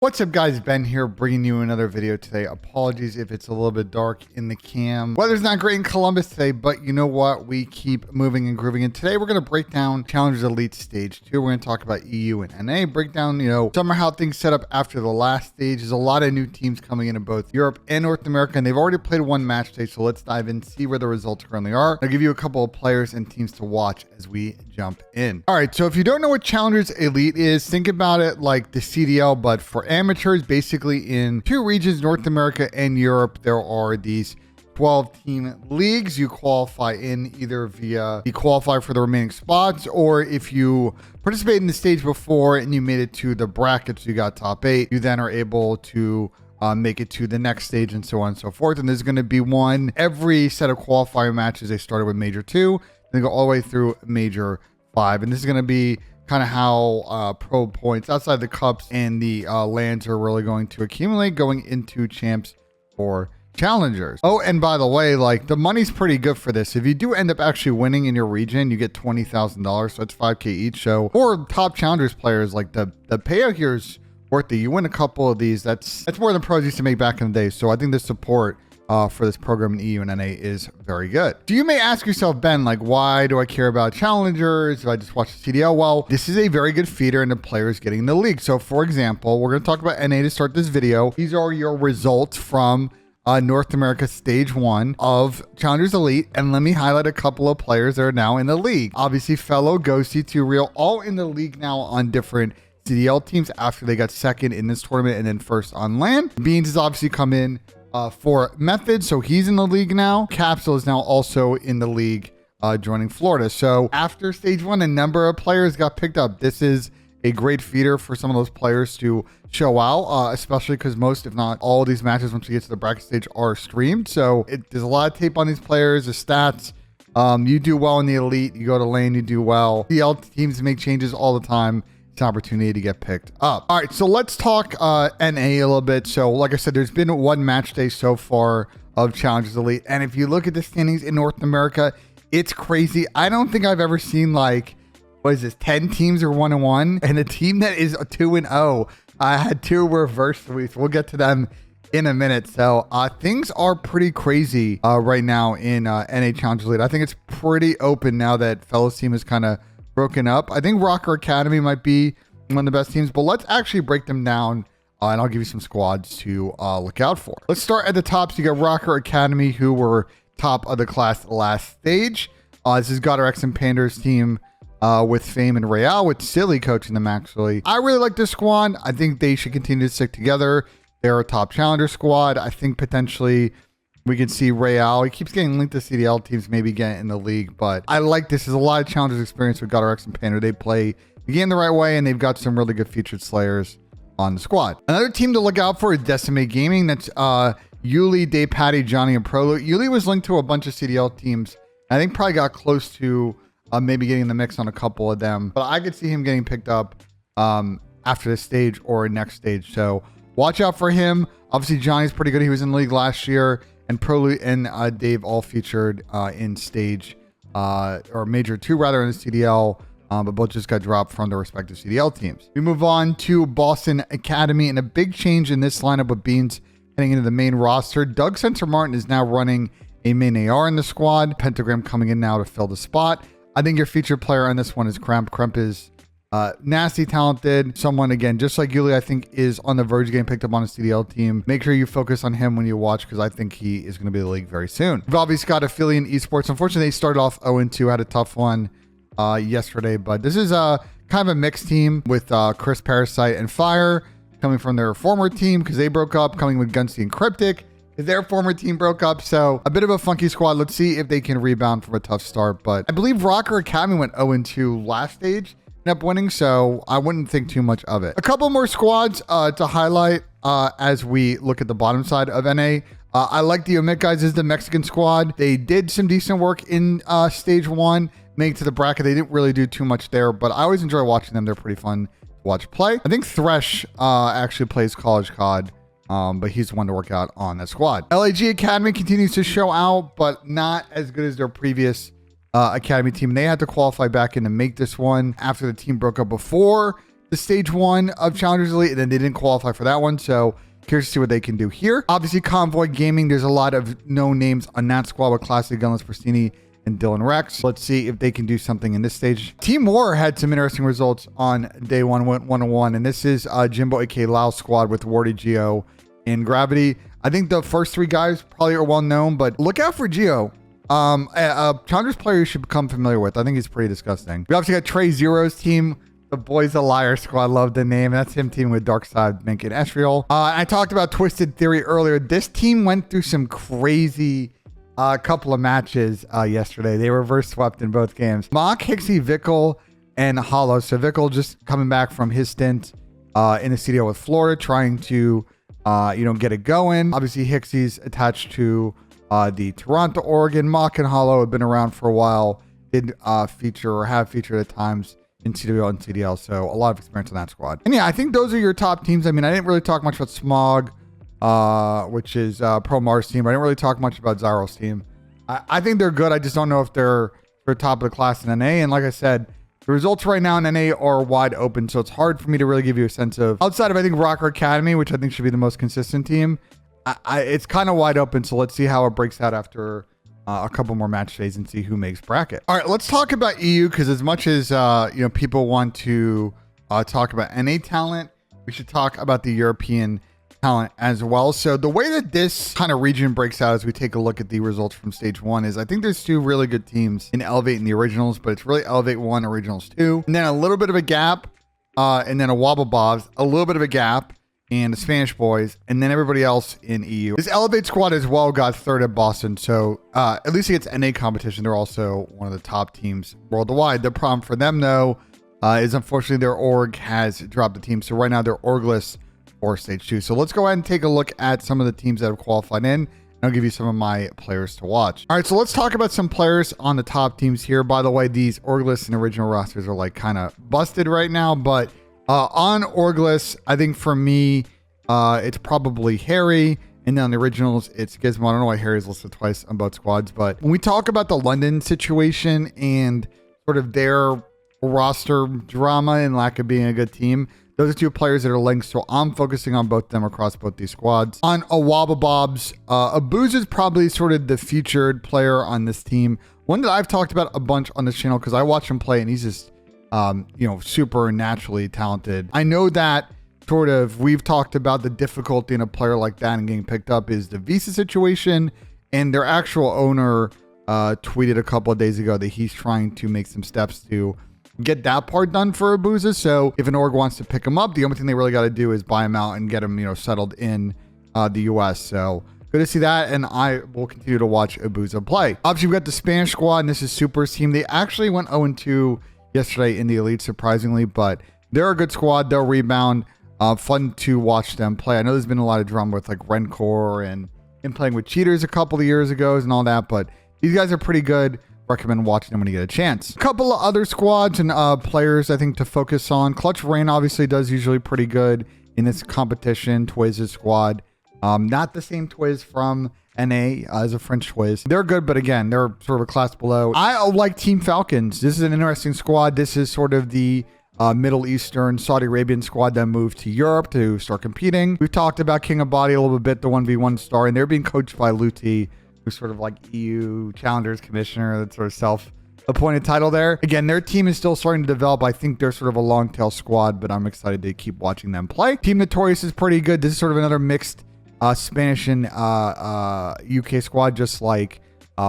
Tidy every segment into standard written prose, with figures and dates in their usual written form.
What's up guys, Ben here bringing you another video today. Apologies if it's a little bit dark in the cam. Weather's not great in Columbus today, but you know what? We keep moving and grooving. And today we're going to break down Challengers Elite Stage 2. We're going to talk about EU and NA, break down, some of how things set up after the last stage. There's a lot of new teams coming in both Europe and North America, and they've already played one match today. So let's dive in, see where the results currently are. I'll give you a couple of players and teams to watch as we jump in. All right, so if you don't know what Challengers Elite is, think about it like the CDL, but for amateurs. Basically in two regions, North America and Europe, there are these 12-team leagues. You qualify in either via you qualify for the remaining spots, or if you participate in the stage before and you made it to the brackets, you got top 8, you then are able to make it to the next stage and so on and so forth. And there's going to be one every set of qualifying matches. They started with Major 2, then go all the way through Major 5, and this is going to be kind of how pro points outside the cups and the lands are really going to accumulate going into champs or challengers. Oh, and by the way, like the money's pretty good for this. If you do end up actually winning in your region, you get $20,000, so that's $5K each. So for top challengers players, like the payout here is worth it. You win a couple of these, that's more than pros used to make back in the day. So I think the support for this program in EU and NA is very good. So you may ask yourself, Ben, like, why do I care about challengers if I just watch the CDL? Well, this is a very good feeder into players getting in the league. So for example, we're going to talk about NA to start this video. These are your results from North America Stage 1 of Challengers Elite. And let me highlight a couple of players that are now in the league. Obviously, Fellow, Ghosty, 2 Real, all in the league now on different CDL teams after they got second in this tournament and then first on land. Beans has obviously come in for Method, so he's in the league now. Capsule is now also in the league, joining Florida. So after stage 1, a number of players got picked up. This is a great feeder for some of those players to show out, especially because most, if not all of these matches, once we get to the bracket stage, are streamed. So there's a lot of tape on these players, the stats. You do well in the elite, you go to lane, you do well. CDL teams make changes all the time. Opportunity to get picked up. All right, so let's talk NA a little bit. So like I said, there's been one match day so far of Challengers Elite, and if you look at the standings in North America, it's crazy. I don't think I've ever seen, like, what is this, 10 teams are 1-1, and a team that is 2-0 had 2 reverse sweeps. We'll get to them in a minute. So things are pretty crazy right now in NA Challengers Elite. I think it's pretty open now that Fellow's team is kind of broken up. I think Rocker Academy might be one of the best teams, but let's actually break them down and I'll give you some squads to look out for. Let's start at the top. So you got Rocker Academy, who were top of the class last stage. This is Goddard and Pander's team with Fame and Real, with Silly coaching them actually. I really like this squad. I think they should continue to stick together. They're a top challenger squad. I think potentially we could see Real. He keeps getting linked to CDL teams, maybe get in the league, but I like this. There's a lot of challengers experience with Goddard and Pander. They play the game the right way, and they've got some really good featured slayers on the squad. Another team to look out for is Decimate Gaming. That's Yuli, Day Patty, Johnny, and Prolu. Yuli was linked to a bunch of CDL teams. I think probably got close to maybe getting in the mix on a couple of them, but I could see him getting picked up after this stage or next stage. So watch out for him. Obviously, Johnny's pretty good. He was in the league last year. And Prolu and Dave all featured in stage or Major 2 rather in the CDL, but both just got dropped from their respective CDL teams. We move on to Boston Academy, and a big change in this lineup with Beans heading into the main roster. Doug Sensor Martin is now running a main AR in the squad. Pentagram coming in now to fill the spot. I think your featured player on this one is Kremp. Kremp is nasty talented, someone, again, just like Yuli, I think is on the verge of getting picked up on a CDL team. Make sure you focus on him when you watch, because I think he is going to be in the league very soon. We've obviously got Affiliate Esports. Unfortunately, they started off 0-2, had a tough one yesterday, but this is kind of a mixed team with Chris Parasite and Fire coming from their former team because they broke up, coming with Gunsty and Cryptic. Their former team broke up, so a bit of a funky squad. Let's see if they can rebound from a tough start, but I believe Rocker Academy went 0-2 last stage, up winning, so I wouldn't think too much of it. A couple more squads to highlight as we look at the bottom side of NA. I like the Omit guys as the Mexican squad. They did some decent work in stage 1, making it to the bracket. They didn't really do too much there, but I always enjoy watching them. They're pretty fun to watch play. I think Thresh actually plays College COD, but he's the one to work out on that squad. LAG Academy continues to show out, but not as good as their previous Academy team. They had to qualify back in to make this one after the team broke up before. the stage 1 of Challengers Elite, and then they didn't qualify for that one. So curious to see what they can do here. Obviously, Convoy Gaming, there's a lot of known names on that squad with Classic Gunless Pristini and Dylan Rex. Let's see if they can do something in this stage. Team War had some interesting results on day 1, went 1-1, and this is Jimbo aka Lao squad with Wardy, Geo, and Gravity. I think the first 3 guys probably are well known, but look out for Geo. A Challengers player you should become familiar with. I think he's pretty disgusting. We obviously got Trey Zero's team, the Boys a Liar squad. Love the name. That's him teaming with Darkside, Mink, and Esriel. I talked about Twisted Theory earlier. This team went through some crazy couple of matches yesterday. They reverse swept in both games. Mock, Hixie, Vickle, and Hollow. So Vickle just coming back from his stint in the CDL with Florida, trying to get it going. Obviously, Hixie's attached to the Toronto, Oregon. Mock and Hollow have been around for a while. Did feature or have featured at times in CDL and CDL, so a lot of experience on that squad. And yeah, I think those are your top teams. I mean, I didn't really talk much about Smog, which is Pro Mars team. I didn't really talk much about Zyro's team. I think they're good. I just don't know if they're top of the class in NA. And like I said, the results right now in NA are wide open, so it's hard for me to really give you a sense of, outside of I think Rocker Academy, which I think should be the most consistent team. It's kind of wide open, so let's see how it breaks out after a couple more match days and see who makes bracket. All right, let's talk about EU, because as much as people want to talk about NA talent, we should talk about the European talent as well. So the way that this kind of region breaks out as we take a look at the results from stage 1 is I think there's 2 really good teams in Elevate and the Originals, but it's really Elevate 1, Originals 2, and then a little bit of a gap, and then a Wobble Bobs, a little bit of a gap, and the Spanish boys, and then everybody else in EU. This Elevate squad as well got 3rd at Boston, so at least against NA competition, they're also one of the top teams worldwide. The problem for them, though, is unfortunately their org has dropped the team, so right now they're orgless for stage 2. So let's go ahead and take a look at some of the teams that have qualified in, and I'll give you some of my players to watch. All right, so let's talk about some players on the top teams here. By the way, these orgless and original rosters are like kind of busted right now, but on orgless, I think for me, it's probably Harry, and then on the originals, it's Gizmo. I don't know why Harry's listed twice on both squads, but when we talk about the London situation and sort of their roster drama and lack of being a good team, those are 2 players that are linked, so I'm focusing on both of them across both these squads. On Awaba Bobs, Abuz is probably sort of the featured player on this team. One that I've talked about a bunch on this channel because I watch him play and he's just super naturally talented. I know that sort of we've talked about the difficulty in a player like that and getting picked up is the visa situation, and their actual owner tweeted a couple of days ago that he's trying to make some steps to get that part done for Abuza. So if an org wants to pick him up, the only thing they really got to do is buy him out and get him settled in the US. So good to see that, and I will continue to watch Abuza play. Obviously, we've got the Spanish squad, and this is Super's team. They actually went 0-2 yesterday in the Elite, surprisingly, but they're a good squad. They'll rebound. Fun to watch them play. I know there's been a lot of drama with like Rencor and him playing with cheaters a couple of years ago and all that, but these guys are pretty good. Recommend watching them when you get a chance. A couple of other squads and players I think to focus on. Clutch Rain obviously does usually pretty good in this competition. Twiz's squad. Not the same Twiz from NA as a French Twiz. They're good, but again, they're sort of a class below. I like Team Falcons. This is an interesting squad. This is sort of the Middle Eastern Saudi Arabian squad that moved to Europe to start competing. We've talked about King of Body a little bit, the 1v1 star, and they're being coached by Luti, who's sort of like EU Challengers Commissioner, that sort of self-appointed title there. Again, their team is still starting to develop. I think they're sort of a long tail squad, but I'm excited to keep watching them play. Team Notorious is pretty good. This is sort of another mixed Spanish and UK squad, just like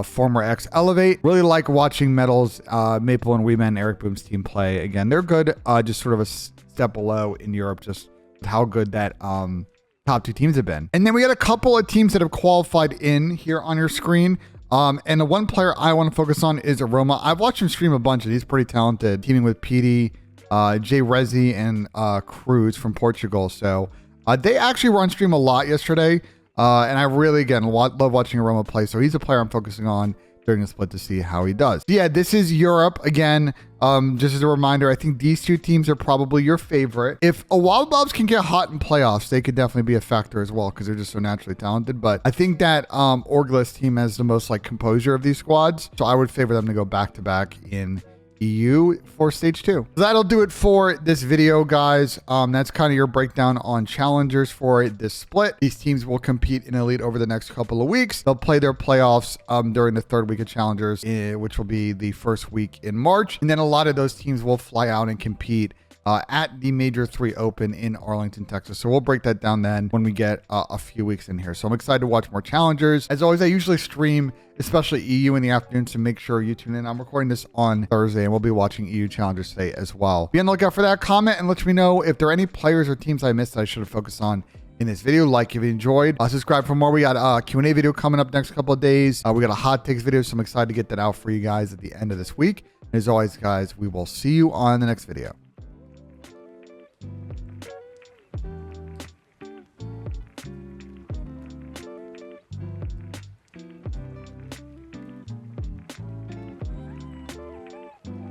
former X Elevate. Really like watching Metals, Maple and Weeman and Eric Boom's team play. Again, they're good, just sort of a step below in Europe, just how good that top 2 teams have been. And then we got a couple of teams that have qualified in here on your screen. And the one player I want to focus on is Aroma. I've watched him stream a bunch and he's pretty talented, teaming with PD, Jay Rezi, and Cruz from Portugal. So they actually were on stream a lot yesterday. And I really, again, love watching Aroma play. So he's a player I'm focusing on during the split to see how he does. Yeah, this is Europe. Again, just as a reminder, I think these 2 teams are probably your favorite. If Awaba Bobs can get hot in playoffs, they could definitely be a factor as well because they're just so naturally talented. But I think that Orgless team has the most like composure of these squads. So I would favor them to go back-to-back in EU for stage 2. So that'll do it for this video, guys. That's kind of your breakdown on challengers for this split. These teams will compete in Elite over the next couple of weeks. They'll play their playoffs during the third week of challengers, which will be the first week in March. And then a lot of those teams will fly out and compete at the Major 3 Open in Arlington, Texas. So we'll break that down then when we get a few weeks in here. So I'm excited to watch more challengers. As always, I usually stream, especially EU in the afternoon, so make sure you tune in. I'm recording this on Thursday, and we'll be watching EU challengers today as well. Be on the lookout for that. Comment and let me know if there are any players or teams I missed that I should have focused on in this video. Like if you enjoyed, subscribe for more. We got a Q&A video coming up next couple of days. We got a hot takes video, so I'm excited to get that out for you guys at the end of this week. And as always, guys, we will see you on the next video.